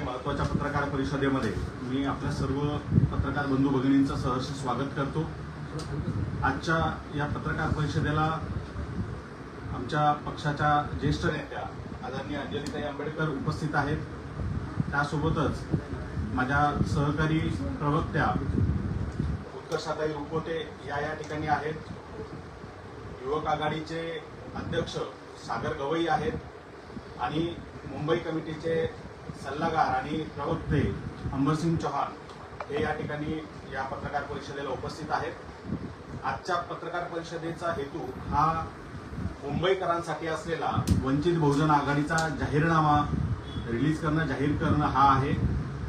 महत्त्वाच्या पत्रकार परिषदेमध्ये मी आपल्या सर्व पत्रकार बंधू भगिनींचं सहर्ष स्वागत करतो। आजच्या या पत्रकार परिषदेला आमच्या पक्षाच्या ज्येष्ठ नेत्या आदरणीय अंजलीताई आंबेडकर उपस्थित आहेत। त्यासोबतच माझ्या सहकारी प्रवक्त्या उत्कर्षाताई रुपोते या ठिकाणी आहेत। युवक आघाडीचे अध्यक्ष सागर गवई आहेत आणि मुंबई कमिटीचे सल्लागार आणि प्रवक्ते अंबरसिंग चौहान हे या ठिकाणी या पत्रकार परिषदेला उपस्थित आहेत। आजच्या पत्रकार परिषदेचा हेतू हा मुंबईकरांसाठी असलेला वंचित बहुजन आघाडीचा जाहीरनामा रिलीज करणं, जाहीर करणं हा आहे।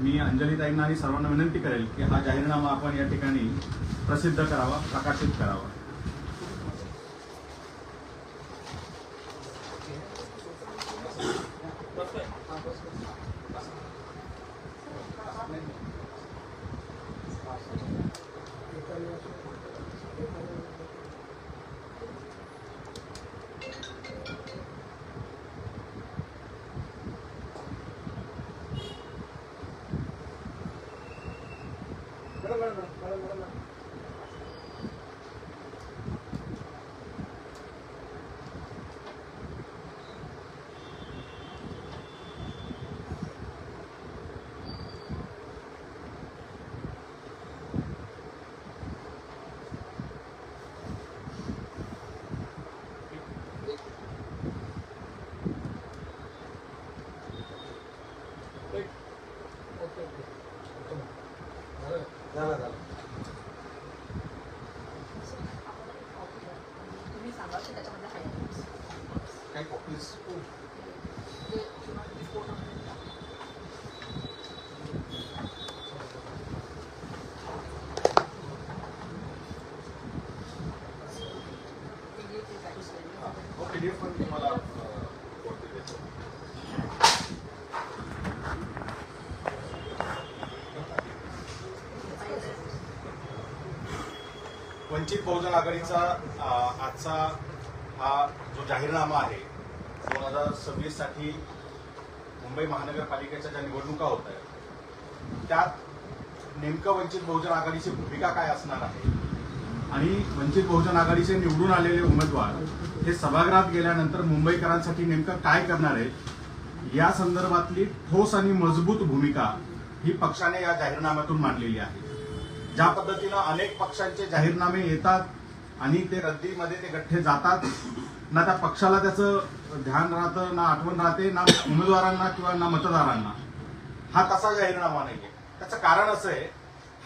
मी अंजलीताईंना आणि सर्वांना विनंती करेल की हा जाहीरनामा आपण या ठिकाणी प्रसिद्ध करावा, प्रकाशित करावा। वंचित बहुजन आघाडीचा आजचा हा जो जाहीरनामा आहे 2026 साठी मुंबई महानगरपालिकेच्या ज्या निवडणुका होत आहेत त्यात नेमकं वंचित बहुजन आघाडीची भूमिका काय असणार आहे आणि वंचित बहुजन आघाडीचे निवडून आलेले उमेदवार हे सभागृहात गेल्यानंतर मुंबईकरांसाठी नेमकं काय करणार आहेत या संदर्भातली ठोस आणि मजबूत भूमिका ही पक्षाने या जाहीरनाम्यातून मांडलेली आहे। ज्या पद्धतीनं अनेक पक्षांचे जाहीरनामे येतात आणि ते रद्दीमध्ये ते गठ्ठे जातात, ना त्या पक्षाला त्याचं ध्यान राहतं, ना आठवण राहते, ना उमेदवारांना किंवा ना मतदारांना। हा तसा जाहीरनामा नाहीये। त्याचं कारण असं आहे,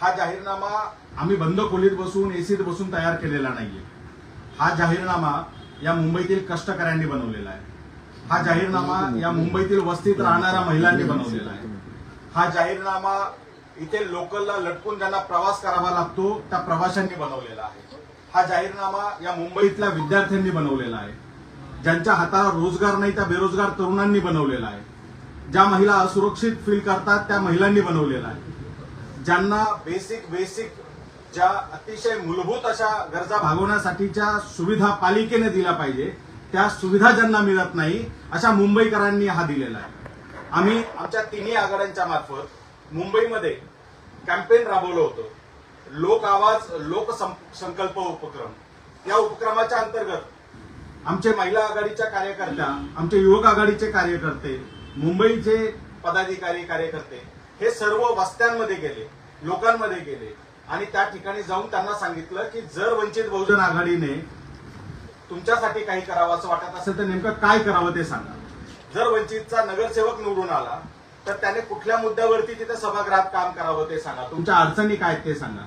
हा जाहीरनामा आम्ही बंद खोलीत बसून एसीत बसून तयार केलेला नाहीये। हा जाहीरनामा या मुंबईतील कष्टकऱ्यांनी बनवलेला आहे। हा जाहीरनामा या मुंबईतील वस्तीत राहणाऱ्या महिलांनी बनवलेला आहे। हा जाहीरनामा इथे लोकलला लटकून ज्यांना प्रवास करावा लागतो त्या प्रवाशांनी बनवलेला आहे। हा जाहीरनामा या मुंबईतल्या विद्यार्थ्यांनी बनवलेला आहे। ज्यांच्या हाताला रोजगार नाही त्या बेरोजगार तरुणांनी बनवलेला आहे। ज्या महिला असुरक्षित फील करतात त्या महिलांनी बनवलेला आहे। ज्यांना बेसिक ज्या अतिशय मूलभूत अशा गरजा भागवण्यासाठीच्या सुविधा पालिकेने दिल्या पाहिजे त्या सुविधा ज्यांना मिळत नाही अशा मुंबईकरांनी हा दिलेला आहे। आम्ही आमच्या तिन्ही आघाड्यांच्या मार्फत मुंबईमध्ये कॅम्पेन राबवलं होतं, लोक आवाज लोक संकल्प उपक्रम। या उपक्रमाच्या अंतर्गत आमचे महिला आघाडीच्या कार्यकर्त्या, आमचे युवक आघाडीचे कार्यकर्ते, मुंबईचे पदाधिकारी कार्यकर्ते हे सर्व वस्त्यांमध्ये गेले, लोकांमध्ये गेले आणि त्या ठिकाणी जाऊन त्यांना सांगितलं की जर वंचित बहुजन आघाडीने तुमच्यासाठी काही करावं असं वाटत असेल तर नेमकं काय करावं ते सांगा। जर वंचितचा नगरसेवक निवडून आला तर त्याने कुठल्या मुद्द्यावरती तिथे सभागृहात काम करावं ते सांगा, तुमच्या अडचणी काय ते सांगा।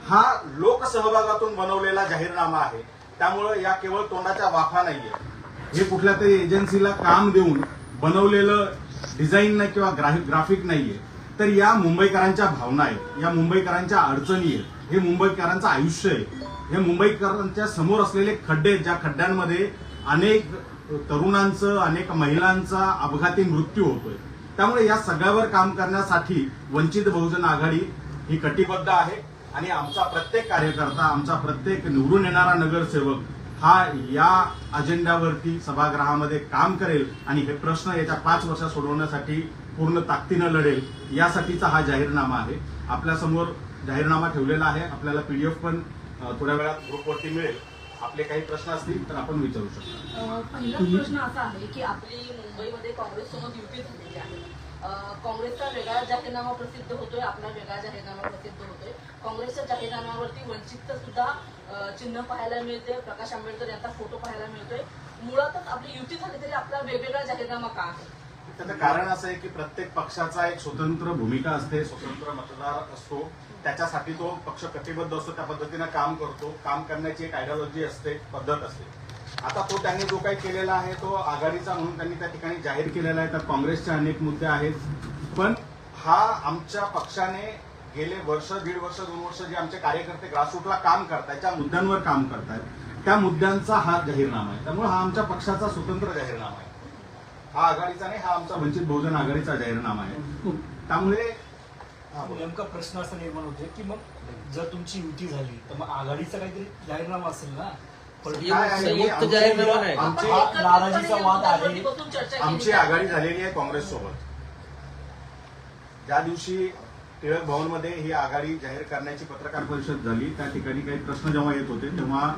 हा लोकसहभागातून बनवलेला जाहीरनामा आहे। त्यामुळे या केवळ तोंडाच्या वाफा नाहीये, हे कुठल्या तरी एजन्सीला काम देऊन बनवलेलं डिझाईन नाही किंवा ग्राफिक नाहीये, तर या मुंबईकरांच्या भावना आहेत, या मुंबईकरांच्या अडचणी आहेत, हे मुंबईकरांचं आयुष्य आहे, हे मुंबईकरांच्या समोर असलेले खड्डे, ज्या खड्ड्यांमध्ये अनेक तरुणांचं, अनेक महिलांचा अपघाती मृत्यू होतोय। त्यामुळे या सगळ्यावर काम करण्यासाठी वंचित बहुजन आघाडी ही कटिबद्ध आहे आणि आमचा प्रत्येक कार्यकर्ता, आमचा प्रत्येक निवडून येणारा नगरसेवक हा या अजेंड्यावरती सभागृहामध्ये काम करेल आणि हे प्रश्न येत्या 5 वर्षात सोडवण्यासाठी पूर्ण ताकदीनं लढेल यासाठीचा हा जाहीरनामा आहे. आपल्यासमोर जाहीरनामा ठेवलेला आहे. आपल्याला PDF पण थोड्या वेळात ग्रुपवरती मिळेल. आपले काही प्रश्न असतील तर आपण विचारू शकतो. पहिला प्रश्न असा आहे की आपली मुंबईमध्ये काँग्रेससोबत युती झालेली आहे. काँग्रेसचा वेगळा जाहीरनामा प्रसिद्ध होतोय, आपला वेगळा जाहीरनामा प्रसिद्ध होतोय. काँग्रेसच्या जाहीरनाम्यावरती वंचितचं सुद्धा चिन्ह पाहायला मिळते, प्रकाश आंबेडकर यांचा फोटो पाहायला मिळतोय. मुळातच आपली युती झाली तरी आपला वेगवेगळा जाहीरनामा का आहे? त्याचं कारण असं आहे की प्रत्येक पक्षाचा एक स्वतंत्र भूमिका असते, स्वतंत्र मतदार असतो. त्याच्यासाठी तो पक्ष कटिबद्ध असतो, त्या पद्धतीनं काम करतो. काम करण्याची एक आयडिओलॉजी असते, पद्धत असते. आता तो त्यांनी जो काही केलेला आहे तो आघाडीचा म्हणून त्यांनी त्या ठिकाणी जाहीर केलेला आहे. त्यात काँग्रेसचे अनेक मुद्दे आहेत, पण हा आमच्या पक्षाने गेले वर्ष, 1.5 वर्ष, 2 वर्ष जे आमचे कार्यकर्ते ग्रासरूटला काम करतायत, ज्या मुद्द्यांवर काम करतायत, त्या मुद्द्यांचा हा जाहीरनामा आहे. त्यामुळे हा आमच्या पक्षाचा स्वतंत्र जाहीरनामा आहे. हा आघाडीचा नाही, हा आमचा वंचित बहुजन आघाडीचा जाहीरनामा आहे. त्यामुळे नेमका प्रश्न असा निर्माण होतो की मग जर तुमची युती झाली तर मग आघाडीचा काहीतरी जाहीरनामा असेल ना. संयुक्त जाहीरनामा नाही. नाराजीचा वाद आहे. आमची आघाडी झालेली आहे काँग्रेससोबत. ज्या दिवशी टिळक भवनमध्ये ही आघाडी जाहीर करण्याची पत्रकार परिषद झाली, त्या ठिकाणी काही प्रश्न जेव्हा येत होते तेव्हा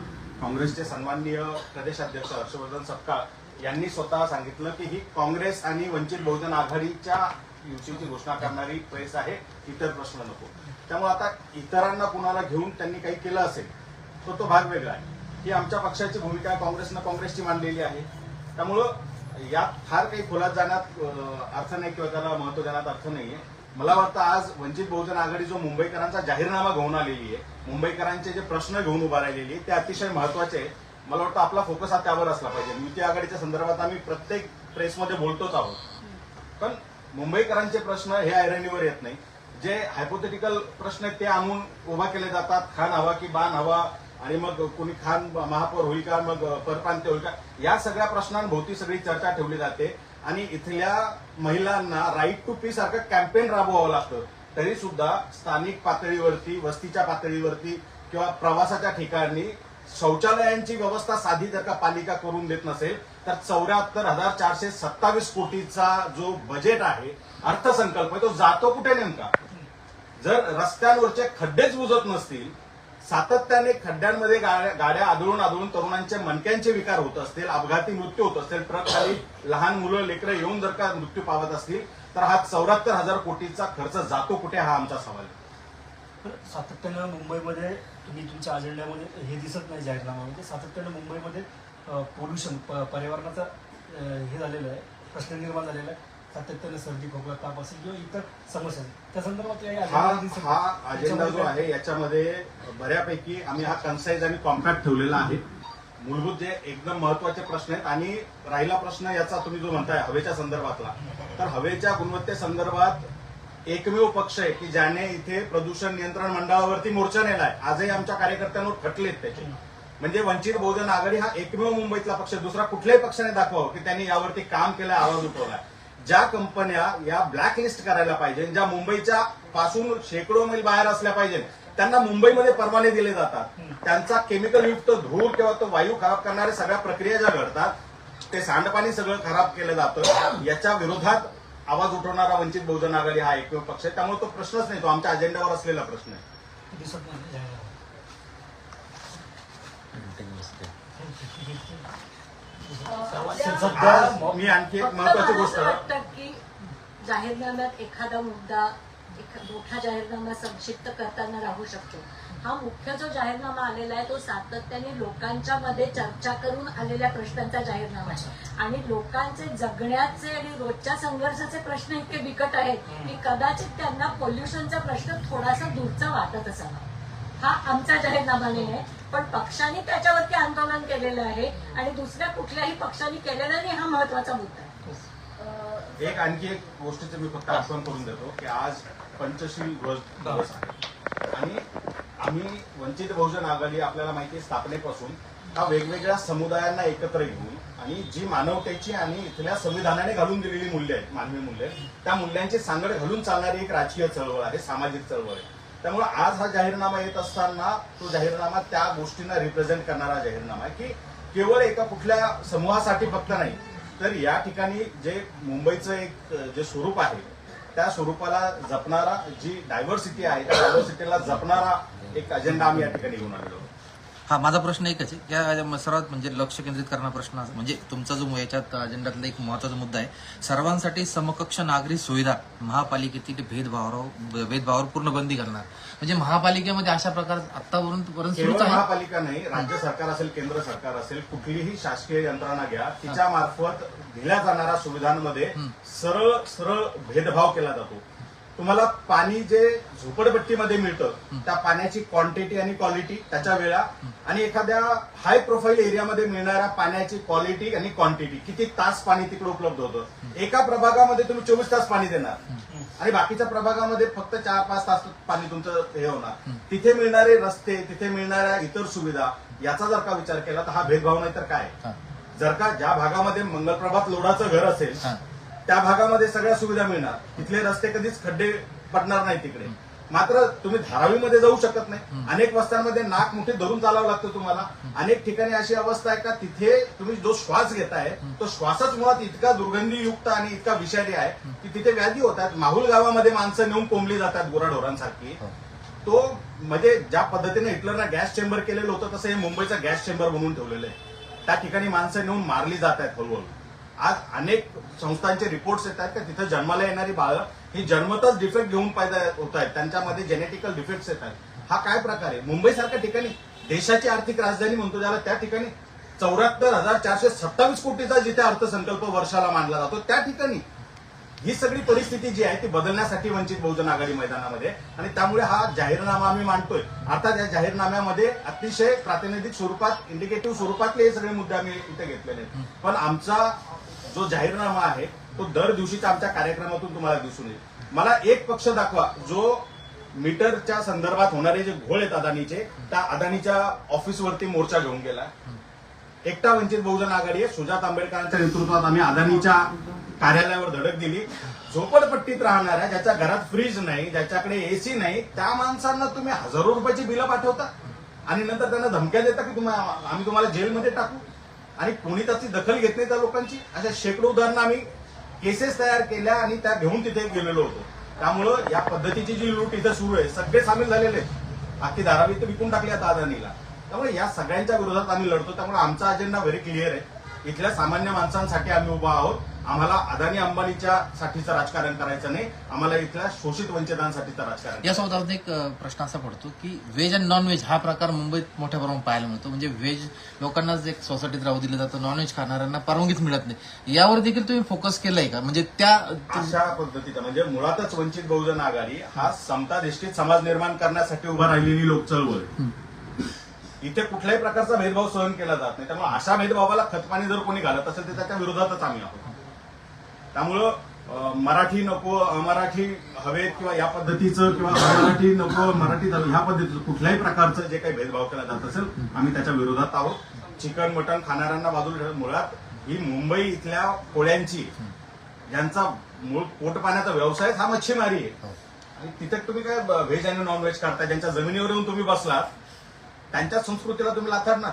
काँग्रेसचे सन्माननीय प्रदेशाध्यक्ष हर्षवर्धन सपकाळ यांनी स्वतः सांगितलं की ही काँग्रेस आणि वंचित बहुजन आघाडीच्या युतीची घोषणा करणारी प्रेस आहे, इतर प्रश्न नको. त्यामुळे आता इतरांना कुणाला घेऊन त्यांनी काही केलं असेल तर तो भाग वेगळा आहे. ही आमच्या पक्षाची भूमिका काँग्रेसनं काँग्रेसची मांडलेली आहे. त्यामुळं यात फार काही खोलात जाण्यात अर्थ नाही किंवा त्याला महत्व देण्यात अर्थ नाहीये. मला वाटतं आज वंचित बहुजन आघाडी जो मुंबईकरांचा जाहीरनामा घेऊन आलेली आहे, मुंबईकरांचे जे प्रश्न घेऊन उभा राहिलेली आहे ते अतिशय महत्वाचे आहे. मला वाटतं आपला फोकस हा त्यावर असला पाहिजे. युती आघाडीच्या संदर्भात आम्ही प्रत्येक प्रेसमध्ये बोलतोच आहोत, पण मुंबईकरांचे प्रश्न हे ऐरणीवर येत नाही. जे हायपोथेटिकल प्रश्न आहेत ते आणून उभा केले जातात. खान हवा की बाण हवा, आणि मग कोणी खान महापौर होईल का, मग परप्रांतीय होईल का, या सगळ्या प्रश्नांभोवती सगळी चर्चा ठेवली जाते. आणि इथल्या महिलांना राईट टू पीस सारखं कॅम्पेन राबवावं लागतं. तरी सुद्धा स्थानिक पातळीवरती, वस्तीच्या पातळीवरती किंवा प्रवासाच्या ठिकाणी शौचालयांची व्यवस्था साधी जर का पालिका करून देत नसेल तर 74,427 कोटीचा जो बजेट आहे, अर्थसंकल्प आहे, तो जातो कुठे नेमका? जर रस्त्यांवरचे खड्डेच बुजत नसतील, सातत्याने खड्ड्यांमध्ये गाड्या आदळून तरुणांच्या मणक्यांचे विकार होत असतील, अपघाती मृत्यू होत असतील, ट्रक खाली लहान मुलं लेकरं येऊन जर का मृत्यू पावत असतील, तर हा 74,000 कोटीचा खर्च जातो कुठे, हा आमचा सवाल आहे. सातत्यानं मुंबईमध्ये तुम्ही तुमच्या अजेंड्यामध्ये हे दिसत नाही जाहीरनाम्यामध्ये, सातत्यानं मुंबईमध्ये पोल्युशन, पर्यावरणाचा हे झालेलं आहे, प्रश्न निर्माण झालेला आहे. सातत्यानं सर्दी, खोकला, ताप असेल किंवा इतर समस्या, त्या संदर्भात हा अजेंडा जो आहे याच्यामध्ये बऱ्यापैकी आम्ही हा कन्साईज आणि कॉम्पॅक्ट ठेवलेला आहे. मूलभूत जे एकदम महत्वाचे प्रश्न आहेत. आणि राहिला प्रश्न याचा तुम्ही जो म्हणताय हवेच्या संदर्भातला, तर हवेच्या गुणवत्तेसंदर्भात एकमेव पक्ष आहे की ज्याने इथे प्रदूषण नियंत्रण मंडळावरती मोर्चा नेलाय. आजही आमच्या कार्यकर्त्यांवर खटलेत त्याचे. म्हणजे वंचित बहुजन आघाडी हा एकमेव मुंबईतला पक्ष, दुसरा कुठल्याही पक्षाने दाखवावं की त्यांनी यावरती काम केलंय, आवाज उठवलाय. ज्या कंपन्या या ब्लॅकलिस्ट करायला पाहिजे, ज्या मुंबईच्या पासून शेकडो मैल बाहेर असल्या पाहिजे, त्यांना मुंबईमध्ये परवाने दिले जातात. त्यांचा केमिकल युक्त धूर किंवा तो वायू खराब करणाऱ्या सगळ्या प्रक्रिया ज्या घडतात, ते सांडपाणी सगळं खराब केलं जातं. याच्या विरोधात आवाज उठवणारा वंचित बहुजन आघाडी हा एकमेव पक्ष आहे. त्यामुळे तो प्रश्नच नाही, तो आमच्या अजेंड्यावर असलेला प्रश्न आहे. मी आणखी एक महत्वाची गोष्ट वाटतं की जाहीरनाम्यात एखादा मुद्दा, मोठा जाहीरनामा संक्षिप्त करताना राहू शकतो. हा मुख्य जो जाहीरनामा आलेला आहे तो सातत्याने लोकांच्या मध्ये चर्चा करून आलेल्या प्रश्नांचा जाहीरनामा आहे. आणि लोकांचे जगण्याचे आणि रोजच्या संघर्षाचे प्रश्न इतके बिकट आहेत की कदाचित त्यांना पोल्युशनचा प्रश्न थोडासा दूरचा वाटत असावा. हा आमचा जाहीरनामा नाही आहे, पण पक्षाने त्याच्यावरती आंदोलन केलेलं आहे आणि दुसऱ्या कुठल्याही पक्षाने केलेला नाही, हा महत्वाचा मुद्दा आहे. एक आणखी एक गोष्टीचं मी फक्त आठवण करून देतो की आज पंचशील दिवस आहे आणि आम्ही वंचित बहुजन आघाडी, आपल्याला माहिती आहे स्थापनेपासून हा वेगवेगळ्या समुदायांना एकत्र घेऊन आणि जी मानवतेची आणि इथल्या संविधानाने घालून दिलेली मूल्य आहेत, मानवी मूल्य, त्या मूल्यांची सांगड घालून चालणारी एक राजकीय चळवळ आहे, सामाजिक चळवळ आहे. त्यामुळे आज हा जाहीरनामा येत असताना तो जाहीरनामा त्या गोष्टींना रिप्रेझेंट करणारा जाहीरनामा आहे की केवळ एका कुठल्या समूहासाठी फक्त नाही, तर या ठिकाणी जे मुंबईचं एक जे स्वरूप आहे त्या स्वरूपाला जपणारा जी डायव्हर्सिटी आहे त्या डायव्हर्सिटीला जपणारा एक अजेंडा आम्ही या ठिकाणी घेऊन आलेलो आहोत. हा माझा प्रश्न एकच आहे या सर्वात म्हणजे लक्ष केंद्रित करणारा प्रश्न म्हणजे तुमचा जो याच्यात अजेंड्यातला एक महत्वाचा मुद्दा आहे सर्वांसाठी समकक्ष नागरी सुविधा महापालिकेतील भेदभावावर पूर्ण बंदी घालणार म्हणजे महापालिकेमध्ये अशा प्रकार आतापर्यंत केवळ सुरूच आहे. महापालिका नाही, राज्य सरकार असेल, केंद्र सरकार असेल, कुठलीही शासकीय यंत्रणा घ्या, तिच्या मार्फत दिल्या जाणाऱ्या सुविधांमध्ये सरळ सरळ भेदभाव केला जातो. तुम्हाला पाणी जे झोपडपट्टीमध्ये मिळतं त्या पाण्याची क्वांटिटी आणि क्वालिटी, त्याच्या वेळा आणि एखाद्या हाय प्रोफाईल एरियामध्ये मिळणाऱ्या पाण्याची क्वालिटी आणि क्वांटिटी, किती तास पाणी तिकडे उपलब्ध होतं. एका प्रभागामध्ये तुम्ही 24 तास पाणी देणार आणि बाकीच्या प्रभागामध्ये फक्त 4-5 तास पाणी तुमचं हे होणार. तिथे मिळणारे रस्ते, तिथे मिळणाऱ्या इतर सुविधा याचा जर का विचार केला तर हा भेदभाव नाही तर काय. जर का ज्या भागामध्ये मंगलप्रभात लोढाचं घर असेल त्या भागामध्ये सगळ्या सुविधा मिळणार, तिथले रस्ते कधीच खड्डे पडणार नाही तिकडे. मात्र तुम्ही धारावीमध्ये जाऊ शकत नाही. अनेक वस्त्यांमध्ये नाक मुठीत धरून चालावं लागतं तुम्हाला. अनेक ठिकाणी अशी अवस्था आहे का तिथे तुम्ही जो श्वास घेताय तो श्वासच मुळात इतका दुर्गंधीयुक्त आणि इतका विषारी आहे की तिथे व्याधी होतात. माहुल गावामध्ये माणसं नेऊन कोंबली जातात गुराढोरांसारखी. तो म्हणजे ज्या पद्धतीने हिटलरनं गॅस चेंबर केलेलं होतं तसं हे मुंबईचं गॅस चेंबर बनवून ठेवलेलं आहे. त्या ठिकाणी माणसं नेऊन मारली जात आहेत हळूहळू. आज अनेक संस्थांचे रिपोर्ट्स येत आहेत का तिथं जन्माला येणारी बाळं ही जन्मतच डिफेक्ट घेऊन पैदा होत आहेत, त्यांच्यामध्ये जेनेटिकल डिफेक्ट्स येत आहेत. हा काय प्रकार आहे. मुंबईसारख्या ठिकाणी देशाची आर्थिक राजधानी म्हणतो ज्याला, त्या ठिकाणी 74,427 कोटीचा जिथे अर्थसंकल्प वर्षाला मांडला जातो त्या ठिकाणी ही सगळी परिस्थिती जी आहे ती बदलण्यासाठी वंचित बहुजन आघाडी मैदानामध्ये आणि त्यामुळे हा जाहीरनामा आम्ही मांडतोय. अर्थात या जाहीरनाम्यामध्ये अतिशय प्रातिनिधिक स्वरूपात, इंडिकेटिव्ह स्वरूपातले हे सगळे मुद्दे आम्ही इथे घेतलेले आहेत. पण आमचा जो जाहीरनामा आहे तो दर दिवशीच्या आमच्या कार्यक्रमातून तुम्हाला दिसून येईल. मला एक पक्ष दाखवा जो मीटरच्या संदर्भात होणारे जे घोळ आहेत अदानीचे, त्या अदानीच्या ऑफिसवरती मोर्चा घेऊन गेला. एकटा वंचित बहुजन आघाडी आहे. सुजात आंबेडकरांच्या नेतृत्वात आम्ही अदानीच्या कार्यालयावर धडक दिली. झोपडपट्टीत राहणाऱ्या, ज्याच्या घरात फ्रीज नाही, ज्याच्याकडे एसी नाही, त्या माणसांना तुम्ही हजारो रुपयाची बिलं पाठवता आणि नंतर त्यांना धमक्या देता की आम्ही तुम्हाला जेलमध्ये टाकू आणि कोणी त्याची दखल घेत नाही त्या लोकांची. अशा शेकडो उदाहरणं आम्ही केसेस तयार केल्या आणि त्या घेऊन तिथे गेलेलो होतो. त्यामुळं या पद्धतीची जी लूट इथं सुरू आहे सगळे सामील झालेले आहेत. अख्खी धारावी इथं विकून टाकली आता अदानीला. त्यामुळे या सगळ्यांच्या विरोधात आम्ही लढतो. त्यामुळे आमचा अजेंडा व्हेरी क्लिअर आहे. इथल्या सामान्य माणसांसाठी आम्ही उभा आहोत. आम्हाला अदानी अंबानीच्या साठीचं राजकारण करायचं नाही, आम्हाला इथल्या शोषित वंचितांसाठीचं राजकारण. यासोबत अजून एक प्रश्न असा पडतो की व्हेज आणि नॉन व्हेज हा प्रकार मुंबईत मोठ्या प्रमाणात पाहायला मिळतो. म्हणजे व्हेज लोकांनाच एक सोसायटीत राहू दिलं जातं, नॉन व्हेज खाणाऱ्यांना परवानगीच मिळत नाही. यावर देखील तुम्ही फोकस केलाय का? म्हणजे त्या अशा पद्धतीचं म्हणजे मुळातच वंचित बहुजन आघाडी हा समताधिष्ठित समाज निर्माण करण्यासाठी उभा राहिलेली लोक चळवळ आहे. इथे कुठल्याही प्रकारचा भेदभाव सहन केला जात नाही. त्यामुळे अशा भेदभावाला खतपाणी जर कोणी घालत असेल तर त्याच्या विरोधातच आम्ही आहोत. त्यामुळं मराठी नको, अमराठी हवेत किंवा या पद्धतीचं किंवा मराठी नको मराठी ह्या पद्धतीचं कुठल्याही प्रकारचं जे काही भेदभाव केला जात असेल आम्ही त्याच्या विरोधात आहोत. चिकन मटण खाणाऱ्यांना बाजूला ठेवून मुळात ही मुंबई इथल्या कोळ्यांची, ज्यांचा मूळ पोटपाण्याचा व्यवसाय हा मच्छीमारी आहे आणि तिथे तुम्ही काय व्हेज आणि नॉन व्हेज करता, ज्यांच्या जमिनीवर येऊन तुम्ही बसलात त्यांच्या संस्कृतीला तुम्ही लाथारणार.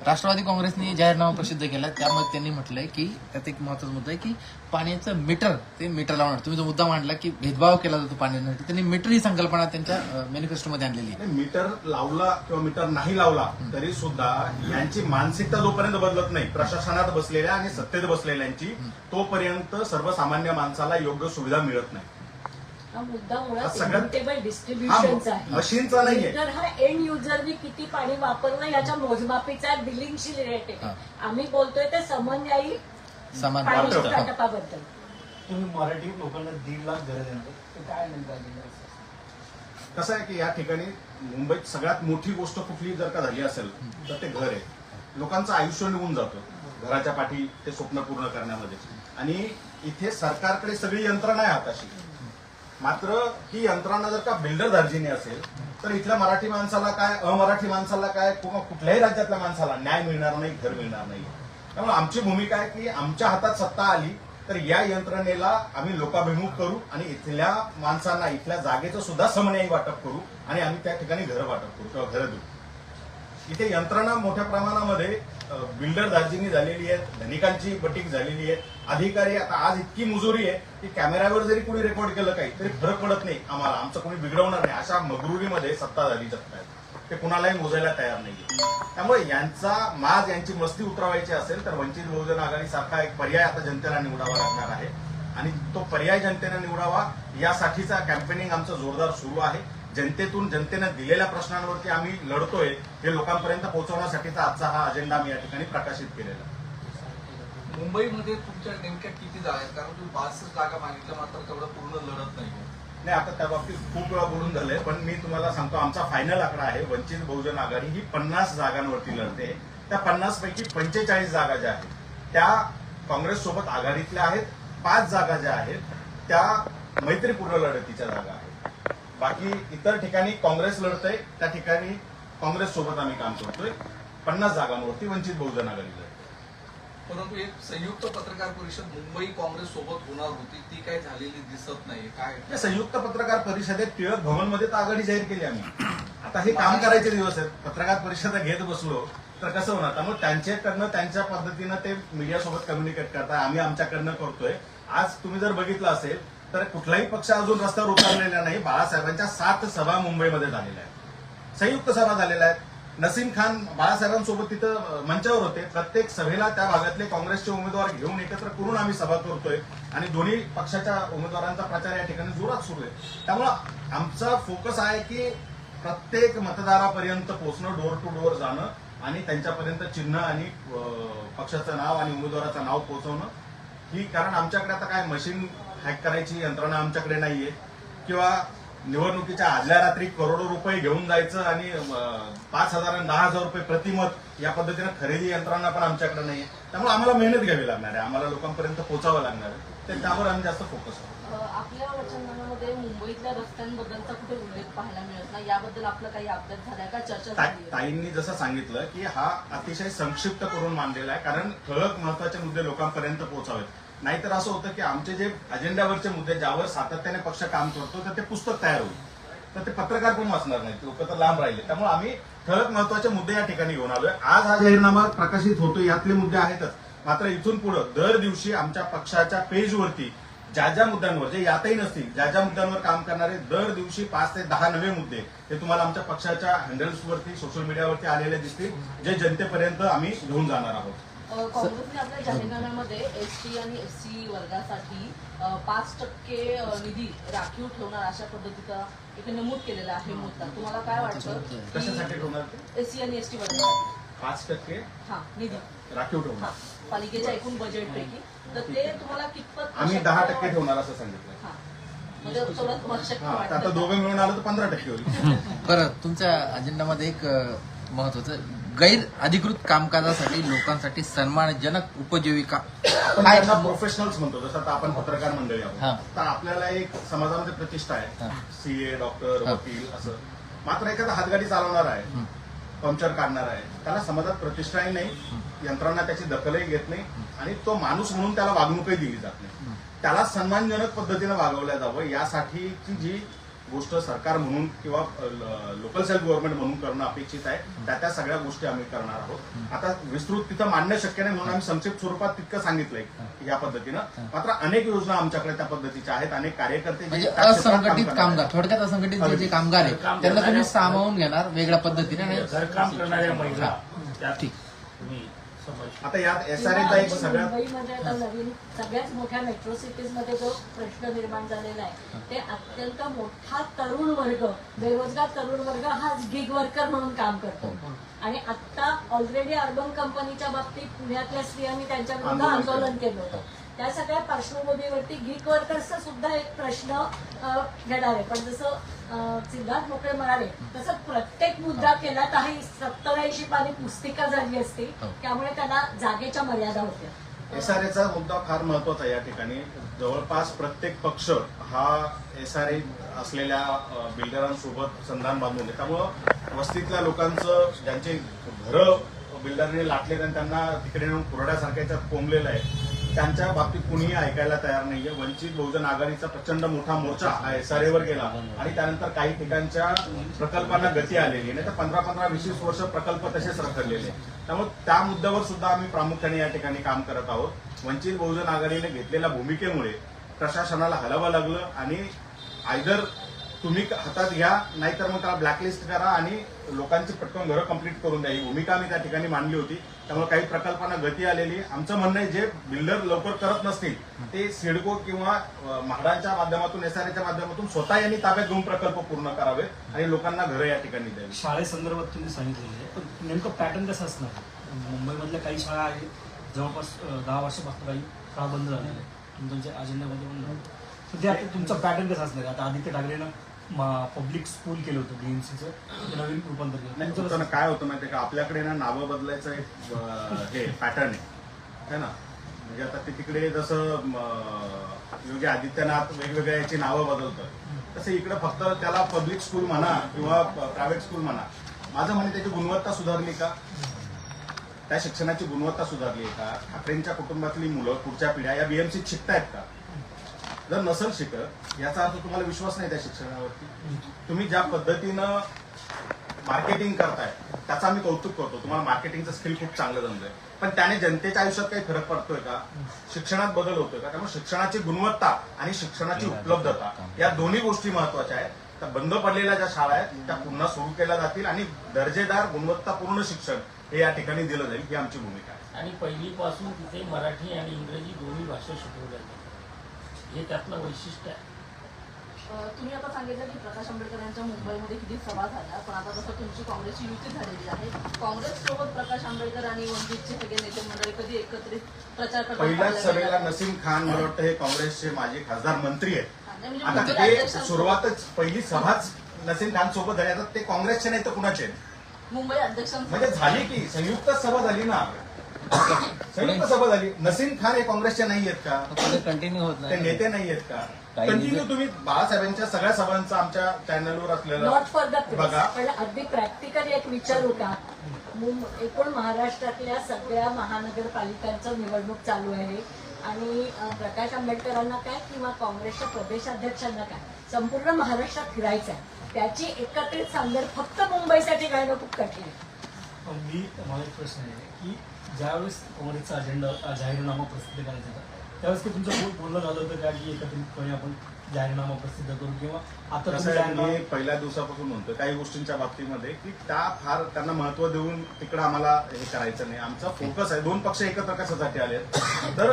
राष्ट्रवादी काँग्रेसने जाहीरनामा प्रसिद्ध केला. त्यामध्ये त्यांनी म्हटलंय की त्यात एक महत्वाचा मुद्दा आहे की पाण्याचं मीटर, ते मीटर लावणार. तुम्ही जो मुद्दा मांडला की भेदभाव केला जातो पाण्यासाठी, त्यांनी मीटर ही संकल्पना त्यांच्या मॅनिफेस्टोमध्ये आणलेली आहे. मीटर लावला किंवा मीटर नाही लावला तरी सुद्धा यांची मानसिकता जोपर्यंत बदलत नाही, प्रशासनात बसलेल्या आणि सत्तेत बसलेल्यांची, तोपर्यंत सर्वसामान्य माणसाला योग्य सुविधा मिळत नाही. हा मुद्दा मुळात सगळ्यात- इम्युटेबल डिस्ट्रीब्युशनचा आहे. मशीनचा नाहीये. तर हा एंड युजरनी किती पाणी वापरलं याच्या मोजमापीचा बिलिंगशी रिलेटेड आहे. आम्ही बोलतोय ते समन्यायी समान पाणी वाटप. वाटपाबद्दल. तुम्ही मराठी लोकांना 1.5 लाख घरं देणार, ते काय नेमकं अजेंडा आहे? कसं आहे की या ठिकाणी मुंबईत सगळ्यात मोठी गोष्ट कुठली जर का झाली असेल तर ते घर आहे. लोकांचं आयुष्य निघून जातं घराच्या पाठी ते स्वप्न पूर्ण करण्यामध्ये आणि इथे सरकारकडे सगळी यंत्रणा आहे हाताशी. मात्र ही यंत्रणा जर का बिल्डर दर्जीने असेल तर इथल्या मराठी माणसाला काय, अमराठी माणसाला काय, किंवा कुठल्याही राज्यातल्या माणसाला न्याय मिळणार नाही, घर मिळणार नाही. त्यामुळे आमची भूमिका आहे की आमच्या हातात सत्ता आली तर या यंत्रणेला आम्ही लोकाभिमुख करू आणि इथल्या माणसांना इथल्या जागेचं सुद्धा समन्यायी वाटप करू आणि आम्ही त्या ठिकाणी घरं वाटप करू किंवा घरं देऊ. इथे यंत्रणा मोठ्या प्रमाणामध्ये बिल्डर दार्जिनी झालेली आहे, धनिकांची बटीक झालेली आहे. अधिकारी आता आज इतकी मुजुरी आहे की कॅमेऱ्यावर जरी कोणी रेकॉर्ड केलं काही तरी फरक पडत नाही आम्हाला, आमचं कोणी बिघडवणार नाही, अशा मगरुरीमध्ये सत्ताधारी जगत आहेत. ते कुणालाही मोजायला तयार नाहीये. त्यामुळे यांचा माज, यांची मस्ती उतरवायची असेल तर वंचित बहुजन आघाडीसारखा एक पर्याय आता जनतेला निवडावा लागणार आहे आणि तो पर्याय जनतेने निवडावा यासाठीचा कॅम्पेनिंग आमचं जोरदार सुरू आहे. जनतेनं दिलेल्या प्रश्नांवरती आम्ही लढतोय हे लोकांपर्यंत पोहोचवण्यासाठीचा आजचा हा अजेंडा मी या ठिकाणी प्रकाशित केलेला आहे. मुंबईमध्ये तुमच्या नेमक्या किती जागा आहेत? कारण तुम्ही 62 जागा मागितल्या, मात्र तेवढं पूर्ण लढत नाही. नाही, आता त्या बाबतीत खूप वेळा बोलून झालंय, पण मी तुम्हाला सांगतो आमचा फायनल आकडा आहे. वंचित बहुजन आघाडी ही 50 जागांवरती लढते. त्या 50 पैकी 45 जागा ज्या आहेत त्या काँग्रेस सोबत आघाडीतल्या आहेत. 5 जागा ज्या आहेत त्या मैत्रीपूर्ण लढतीच्या जागा आहेत. बाकी इतर ठिकाणी काँग्रेस लढतंय, त्या ठिकाणी काँग्रेस सोबत आम्ही काम करतोय. 50 जागांवरती वंचित बहुजन आघाडी लढते. परंतु एक संयुक्त पत्रकार परिषद मुंबई काँग्रेस सोबत होणार होती, ती काही झालेली दिसत नाही. काय या संयुक्त पत्रकार परिषदेत टिळक भवनमध्ये तर आघाडी जाहीर केली आम्ही. आता हे काम करायचे दिवस आहेत. पत्रकार परिषदा घेत बसलो तर कसं होणार? त्यामुळे त्यांच्याकडनं त्यांच्या पद्धतीनं ते मीडियासोबत कम्युनिकेट करताय, आम्ही आमच्याकडनं करतोय. आज तुम्ही जर बघितलं असेल तर कुठलाही पक्ष अजून रस्त्यावर उतरलेला नाही. बाळासाहेबांच्या 7 सभा मुंबईमध्ये झालेल्या आहेत, संयुक्त सभा झालेल्या आहेत. नसीम खान बाळासाहेबांसोबत तिथं मंचावर होते. प्रत्येक सभेला त्या भागातले काँग्रेसचे उमेदवार घेऊन एकत्र करून आम्ही सभा करतोय आणि दोन्ही पक्षाच्या उमेदवारांचा प्रचार या ठिकाणी जोरात सुरू आहे. त्यामुळं आमचा फोकस आहे की प्रत्येक मतदारापर्यंत पोहोचणं, डोर टू डोर जाणं आणि त्यांच्यापर्यंत चिन्ह आणि पक्षाचं नाव आणि उमेदवाराचं नाव पोहोचवणं ही. कारण आमच्याकडे आता काय मशीन हॅक करायची यंत्रणा आमच्याकडे नाहीये किंवा निवडणुकीच्या आदल्या रात्री करोडो रुपये घेऊन जायचं आणि 5,000 आणि 10,000 रुपये प्रतिमत या पद्धतीनं खरेदी यंत्रणा पण आमच्याकडे नाहीये. त्यामुळे आम्हाला मेहनत घ्यावी लागणार आहे, आम्हाला लोकांपर्यंत पोहोचावं लागणार आहे. त्यावर आम्ही जास्त फोकस करतो. आपल्या वचननाम्यामध्ये मुंबईतल्या रस्त्यांबद्दलचा कुठे उल्लेख पाहायला मिळत नाही. याबद्दल आपलं काही अपडेट झालाय का, चर्चा झाली? ताईंनी जसं सांगितलं की हा अतिशय संक्षिप्त करून मांडलेला आहे, कारण ठळक महत्वाचे मुद्दे लोकांपर्यंत पोहोचावेत. नाहीतर असं होतं की आमचे जे अजेंड्यावरचे मुद्दे ज्यावर सातत्याने पक्ष काम करतो तर ते पुस्तक तयार होईल, तर ते पत्रकार पण वाचणार नाहीत, लोक तर लांब राहिले. त्यामुळे आम्ही ठळक महत्वाचे मुद्दे या ठिकाणी घेऊन आलोय. आज हा जाहीरनामा प्रकाशित होतो, यातले मुद्दे आहेतच. मात्र इथून पुढे दर दिवशी आमच्या पक्षाच्या पेजवरती ज्या मुद्द्यांवर, जे यातही नसतील, ज्या मुद्द्यांवर काम करणारे दर दिवशी 5 ते 10 नवे मुद्दे हे तुम्हाला आमच्या पक्षाच्या हँडल्सवरती, सोशल मीडियावरती आलेले दिसतील, जे जनतेपर्यंत आम्ही घेऊन जाणार आहोत. काँग्रेसने आपल्या जाहीरनाम्यामध्ये एसटी आणि एससी वर्गासाठी 5% निधी राखीव ठेवणार अशा पद्धतीचा एक नमूद केलेला आहे मुद्दा. तुम्हाला काय वाटतं? कशासाठी ठेवणार ते? एससी आणि एसटी वर्गासाठी 5% हा निधी राखीव ठेवणार. पालिकेच्या एकूण बजेटपैकी, तर ते तुम्हाला कितपत आम्ही 10% ठेवणार असं सांगितलं. हा, म्हणजे थोडं तुम्हाला शक्य हा, आता वाटतं? दोघं मिळून आलं तर 15% होईल. बरं, तुमच्या अजेंडामध्ये एक महत्वाचं गैर अधिकृत कामकाजासाठी लोकांसाठी सन्मानजनक उपजीविका आपण त्यांना प्रोफेशनल्स म्हणतो, जसं आता आपण पत्रकार मंडळी हा. आहोत, तर आपल्याला एक समाजामध्ये प्रतिष्ठा आहे, हा. सीए, डॉक्टर, हा. वकील असं. मात्र एखादा हातगाडी चालवणार आहे, पंक्चर काढणार आहे, त्याला समाजात प्रतिष्ठाही नाही, यंत्रणा त्याची दखलही घेत नाही आणि तो माणूस म्हणून त्याला वागणूकही दिली जात नाही. त्याला सन्मानजनक पद्धतीने वागवल्या जावं यासाठीची जी गोष्ट सरकार म्हणून किंवा लोकल सेल्फ गव्हर्नमेंट म्हणून करणं अपेक्षित आहे, त्या सगळ्या गोष्टी आम्ही करणार आहोत. आता विस्तृत तिथं मांडणं शक्य नाही म्हणून आम्ही संक्षिप्त स्वरूपात तितकं सांगितलंय या पद्धतीनं. मात्र अनेक योजना आमच्याकडे त्या पद्धतीच्या आहेत. अनेक कार्यकर्ते जे म्हणजे त्या क्षेत्रात काम असंघटित करणार कामगार, आहेत. थोडक्यात असंघटित जे काम आहे त्यांना तुम्ही सामावून घेणार वेगळ्या पद्धतीने आणि घरकाम करणाऱ्या महिला त्या ठीक. तुम्ही समज आता यात एसआरएचा एक सगळ्यात मुंबईमध्ये आता नवीन सगळ्याच मोठ्या मेट्रो सिटीजमध्ये जो प्रश्न निर्माण झालेला आहे ते अत्यंत मोठा तरुण वर्ग, बेरोजगार तरुण वर्ग हा गिग वर्कर म्हणून काम करतो. आणि आता ऑलरेडी अर्बन कंपनीच्या बाबतीत पुण्यातल्या स्त्रियांनी त्यांच्या विरुद्ध आंदोलन केलं होतं. त्या सगळ्या पार्श्वभूमीवरती गिग वर्कर्सचा सुद्धा एक प्रश्न घेणार आहे. पण जसं सिद्धार्थ मोकळे म्हणाले तसं प्रत्येक मुद्दा केला तर ही 70-80 पानी पुस्तिका झाली असती, त्यामुळे त्यांना जागेच्या मर्यादा होत्या. एसआरएचा मुद्दा फार महत्वाचा आहे. या ठिकाणी जवळपास प्रत्येक पक्ष हा एसआरए असलेल्या बिल्डरांसोबत संधान बांधून आहे. त्यामुळं वस्तीतल्या लोकांचं ज्यांचे घरं बिल्डरने लाटले आणि त्यांना तिकडे येऊन कुरड्यासारख्या कोंबलेलं आहे, त्यांच्या बाबतीत कुणीही ऐकायला तयार नाहीये. वंचित बहुजन आघाडीचा प्रचंड मोठा मोर्चा SRA वर गेला आणि त्यानंतर काही ठिकाणच्या प्रकल्पांना गती आलेली नाही तर 15-20 वर्ष प्रकल्प तसेच रखडलेले. त्यामुळे त्या मुद्द्यावर सुद्धा आम्ही प्रामुख्याने या ठिकाणी काम करत आहोत. वंचित बहुजन आघाडीने घेतलेल्या भूमिकेमुळे प्रशासनाला हलावं लागलं आणि आयदर तुम्ही हातात घ्या नाहीतर मग त्याला ब्लॅकलिस्ट करा आणि लोकांची पटकन घरं कंप्लीट करून द्या. ही भूमिका आम्ही त्या ठिकाणी मांडली होती. त्यामुळे काही प्रकल्पांना गती आलेली. आमचं म्हणणं आहे जे बिल्डर लवकर करत नसतील ते सिडको किंवा म्हाडाच्या माध्यमातून SRAच्या माध्यमातून स्वतः यांनी ताब्यात घेऊन प्रकल्प पूर्ण करावे आणि लोकांना घरं या ठिकाणी द्यावी. शाळेसंदर्भात तुम्ही सांगितलेलं आहे पण नेमकं पॅटर्न कसं असणार? मुंबईमधल्या काही शाळा आहेत जवळपास 10 वर्षापासून काही शाळा बंद झालेल्या आहेत तुमच्या अजेंड्यामध्ये पण सध्या तुमचा पॅटर्न कसा असणार? आता आदित्य ठाकरेनं पब्लिक स्कूल केलं होतं BMCचं नवीन रूपांतर नाही केलं. होतं ना, काय होतं माहितीये का आपल्याकडे ना नावं बदलायचं एक हे पॅटर्न आहे ना. म्हणजे आता ते तिकडे जसं योगी आदित्यनाथ वेगवेगळ्या याची नावं बदलतं तसं इकडे फक्त त्याला पब्लिक स्कूल म्हणा किंवा प्रायव्हेट स्कूल म्हणा. माझं म्हणणे त्याची गुणवत्ता सुधारली का? त्या शिक्षणाची गुणवत्ता सुधारली आहे का? ठाकरेंच्या कुटुंबातली मुलं पुढच्या पिढ्या या BMCत शिकतायत का? जर नसेल शिकत याचा अर्थ तुम्हाला विश्वास नाही त्या शिक्षणावरती. तुम्ही ज्या पद्धतीनं मार्केटिंग करताय त्याचं आम्ही कौतुक करतो. तुम्हाला मार्केटिंगचं स्किल खूप चांगलं जमलंय पण त्याने जनतेच्या आयुष्यात काही फरक पडतोय का? शिक्षणात बदल होतोय का? त्यामुळे शिक्षणाची गुणवत्ता आणि शिक्षणाची उपलब्धता या दोन्ही गोष्टी महत्वाच्या आहेत. तर बंद पडलेल्या ज्या शाळा आहेत त्या पुन्हा सुरू केल्या जातील आणि दर्जेदार गुणवत्तापूर्ण शिक्षण हे या ठिकाणी दिलं जाईल ही आमची भूमिका आहे. आणि पहिलीपासून तिथे मराठी आणि इंग्रजी दोन्ही भाषा शिकवल्या जातात हे त्यातलं वैशिष्ट्य आहे. तुम्ही आता सांगितलं की प्रकाश आंबेडकर यांच्या मुंबईमध्ये किती सभा झाल्या पण आता जसं तुमची काँग्रेसची युती झालेली आहे काँग्रेस सोबत प्रकाश आंबेडकर आणि वंचितचे सगळे नेते मंडळी कधी एकत्रित प्रचार करतात? पहिल्याच सभेला नसीम खान मला वाटतं हे काँग्रेसचे माजी खासदार मंत्री आहेत. म्हणजे आता मुंबई ते अध्यक्षांसोबत- सुरुवातच पहिली सभाच नसीम खान सोबत झाली. आता ते काँग्रेसचे नाही तर कुणाचे आहेत? मुंबई अध्यक्षांसोबत म्हणजे झाली की संयुक्त सभा झाली ना. संयुक्त सभा झाली. नसीम खान हे काँग्रेसचे नाही आहेत का? कंटिन्यू होत ते नाही. नेते नाही आहेत का? काही कंटिन्यू तुम्ही बाळासाहेबांच्या सगळ्या सभांचं आमच्या चॅनलवर असलेलं नॉट फॉर द बघा. पण अगदी प्रॅक्टिकली एक विचार होता. एकूण महाराष्ट्रातल्या सगळ्या महानगरपालिकांचं निवडणूक चालू आहे आणि प्रकाश आंबेडकरांना काय किंवा काँग्रेसच्या प्रदेशाध्यक्षांना काय संपूर्ण महाराष्ट्रात फिरायचं आहे. त्याची एकत्रित सांगड फक्त मुंबईसाठी करणं खूप कठीण आहे. मला एक प्रश्न आहे की ज्यावेळेस काँग्रेसचा अजेंडा जाहीरनामा प्रसिद्ध करायचा होता त्यावेळेस ते तुमचं बोलणं झालं होतं का की एकत्रितपणे आपण जाहीरनामा प्रसिद्ध करू किंवा आता कसं आहे मी पहिल्या दिवसापासून म्हणतो काही गोष्टींच्या बाबतीमध्ये की त्या फार त्यांना महत्व देऊन तिकडं आम्हाला हे करायचं नाही. आमचा फोकस आहे 2 पक्ष एकत्र कशासाठी आले तर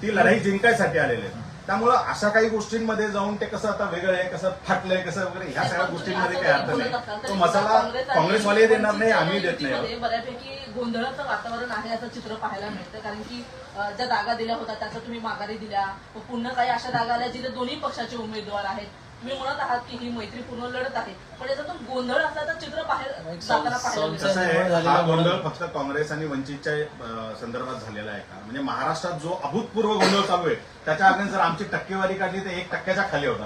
ती लढाई जिंकायसाठी आलेले आहेत. त्यामुळं अशा काही गोष्टींमध्ये जाऊन ते कसं आता वेगळं आहे कसं फाटलंय कसं वगैरे ह्या सगळ्या गोष्टींमध्ये काही अर्थ नाही. तो मसाला काँग्रेसवाले देणार नाही आम्ही देत नाही. बऱ्यापैकी गोंधळाचं वातावरण आहे असं चित्र पाहायला मिळतं कारण की ज्या जागा दिल्या होत्या त्याचा तुम्ही माघारी दिल्या पुन्हा काही अशा जागा आल्या जिथे दोन्ही पक्षाचे उमेदवार आहेत. तुम्ही म्हणत आहात की ही मैत्रीपूर्ण लढत आहे पण याच्यातून गोंधळ असला तर चित्र जाताना पाहायला मिळतं. कसं आहे हा गोंधळ फक्त काँग्रेस आणि वंचितच्या संदर्भात झालेला आहे का? म्हणजे महाराष्ट्रात जो अभूतपूर्व गोंधळ चालू आहे त्याच्या अगोदर जर आमची टक्केवारी काढली तर 1% खाली होता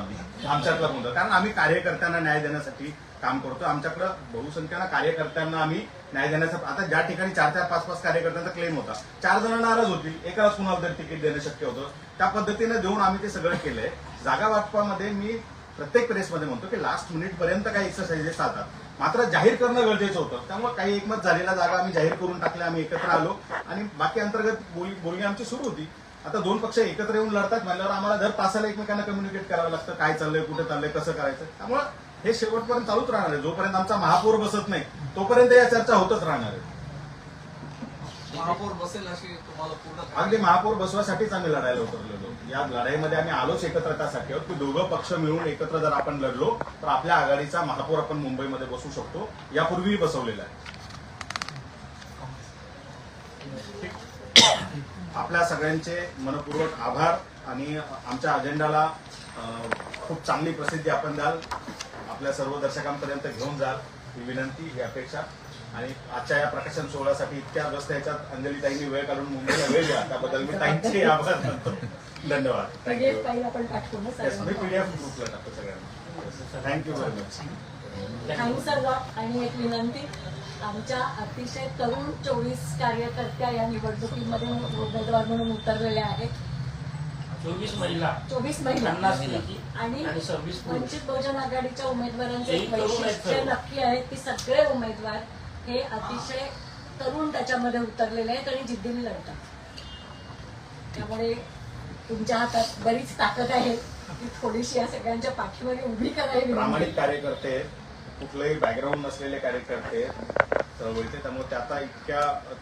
आमच्यातला गोंधळ. कारण आम्ही कार्यकर्त्यांना न्याय देण्यासाठी काम करतो. आमच्याकडं बहुसंख्यानं कार्यकर्त्यांना आम्ही न्याय देण्याचा आता ज्या ठिकाणी 4-4, 5-5 कार्यकर्त्यांचा क्लेम होता 4 जण नाराज होतील एकालाच कुणाला तरी तिकीट देणं शक्य होतं. त्या पद्धतीने देऊन आम्ही ते सगळं केलंय. जागा वाटपामध्ये मी प्रत्येक प्रेसमध्ये म्हणतो की लास्ट मिनिट पर्यंत काही एक्सरसाइजेस चालतात मात्र जाहीर करणं गरजेचं होतं. त्यामुळे काही एकमत झालेल्या जागा आम्ही जाहीर करून टाकल्या. आम्ही एकत्र आलो आणि बाकी अंतर्गत बोलणी आमची सुरू होती. आता 2 पक्ष एकत्र येऊन लढतात म्हणल्यावर आम्हाला दर तासाला एकमेकांना कम्युनिकेट करावं लागतं काय चाललंय कुठे चाललंय कसं करायचं. त्यामुळे हे शेवटपर्यंत चालूच राहणार आहे. जोपर्यंत आमचा महापौर बसत नाही तोपर्यंत या चर्चा होतच राहणार आहे. महापौर बसेल अशी तुम्हाला पूर्ण अगदी महापौर बसवासाठीच आम्ही लढायला उतरलेलो. या लढाईमध्ये आम्ही आलोच एकत्रतासाठी आहोत की दोघं पक्ष मिळून एकत्र जर आपण लढलो तर आपल्या आघाडीचा महापौर आपण मुंबईमध्ये बसू शकतो. यापूर्वीही बसवलेला आहे. आपल्या सगळ्यांचे मनपूर्वक आभार आणि आमच्या अजेंडाला खूप चांगली प्रसिद्धी आपण द्याल. आपल्या सर्व दर्शकांपर्यंत घेऊन जाल ही विनंती ही अपेक्षा. आणि आजच्या या प्रकाशन सोहळ्यासाठी इतक्या व्यस्त याच्यात अंजलीताईंनी वेळ काढून मुंबईला वेळ द्या त्याबद्दल मी ताईंचे आभार मानतो. धन्यवाद. PDF फाईल आपण पाठवू ना मी सगळ्यांना. PDF ग्रुपला टाकतो सगळ्यांना. Thank you very much. Thanks sir. आणि एक विनंती आमच्या अतिशय तरुण 24 कार्यकर्त्या या निवडणुकीमध्ये उमेदवार म्हणून उतरलेल्या आहेत. 24 महिला 24 महिला 50 पैकी आणि आणि 26 पुरुष. वंचित बहुजन आघाडीच्या उमेदवारांचे एक एक तरुण आहेत वैशिष्ट्य सर्व. नक्की आहे की सगळे उमेदवार हे अतिशय तरुण त्याच्यामध्ये उतरलेले आहेत आणि जिद्दीने लढतात. त्यामुळे तुमच्या हातात बरीच ताकद आहे ती थोडीशी या सगळ्यांच्या पाठीमागे उभी करावी. प्रामाणिक कार्यकर्ते आहेत, कुठलंही बॅकग्राऊंड नसलेले कार्यकर्ते आहेत चळवळीचे, त्यामुळे ते आता इतक्या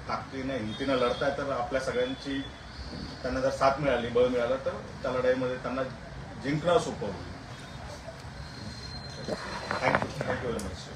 ताकदीने हिमतीनं लढताय, तर आपल्या सगळ्यांची त्यांना जर साथ मिळाली, बळ मिळालं, तर त्या लढाईमध्ये त्यांना जिंकणं सोपं होईल. Thank you very much.